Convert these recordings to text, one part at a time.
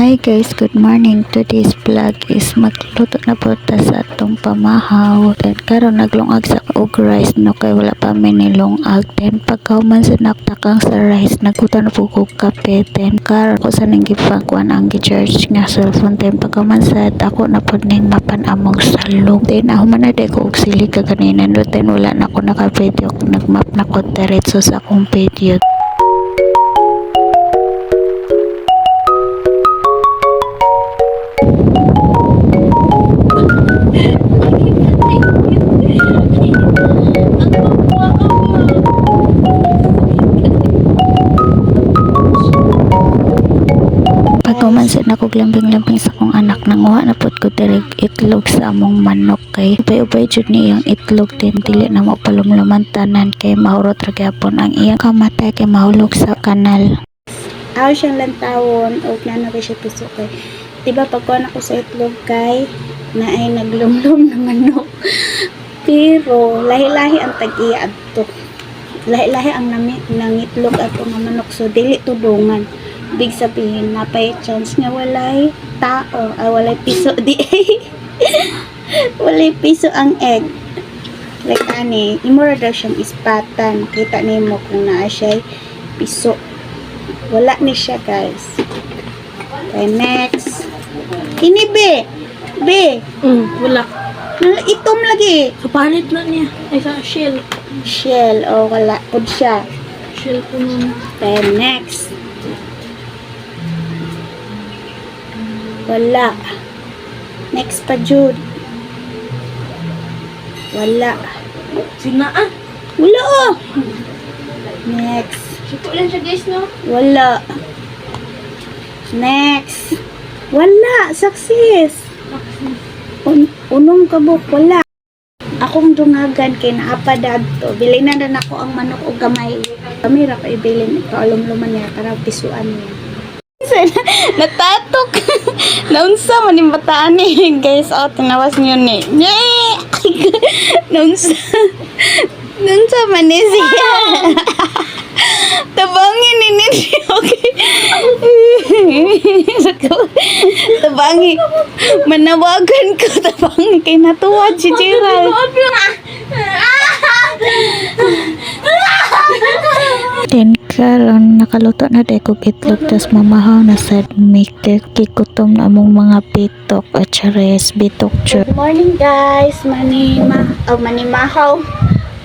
Hi guys, good morning. Today's vlog is magluto na po ta sa atong pamahaw. Then karon naglungag sa og rice no kay wala pa mi nilungag. Then pagkauman sa naktakang sa rice nagkutan na po ko kape. Then karon ko sa nang gipangkuan ang gi-charge nga cellphone. Then pagkauman sa ako na po ning mapan-among salong. Then ahuman na de ko og sili ka kanina no. Then wala na ko naka-video. Nagmap na ko diretso sa akong video. Pagkumansin ako lambing-lambing sa akong anak nanguha na pud ko direk itlog sa among manok kay ubay-ubay jud niyang itlog din dili na mo palumluman tanan kay mahurot ra gyapon ang iyang kamatay kay mahulog sa kanal. Aw siyang lantawon o plano ko siya puso kay diba pagkuhan ako sa itlog kay na ay naglumlum na manok pero lahi-lahi ang tag-iya adto, lahi-lahi ang nangitlog ato nga manok so dili tudungan. Big sabihin napay chance nga walay tao walay piso di walay piso ang egg like ani imura daw siyang ispatan kita nimo kung naa siya piso wala ni siya guys. Okay, next kini be Wala. itom lagi Kapalit na niya. Ay, sa shell. o wala pud siya. Shell po nun. Okay, next wala. Next pa jud. Wala. Sinaan. Wala oh. Next. Siko lang siya guys, no? Wala. Next. Wala. Success. Unong kabuk. Wala. Akong dungagan kay naapa dadto. Bilin na ako ang manok o gamay. Kami ra ko ibilin. Kaalumluman niya para pisuan niya. Natatok. Naunsa man yung bataan ni guys. Oh, tinawas niyo ni. Naunsa man ni siya. Tabangin ni niya. Okay. Tabangin. Manawagan ko. Tabangin kay natuwa si Gerald. Then karon nakaluto na de kog itlog tas mamahaw na sad make kikutom na among mga bitok at chares bitok jud. Good morning guys. Manimahaw.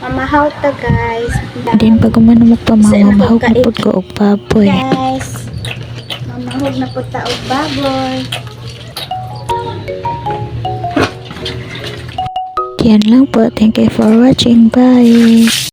Mamahaw ta guys. Then pag umano mo pa mamahaw na pud ko og baboy. Guys. Mamahog na po ta og baboy. Yan lang po. Thank you for watching. Bye.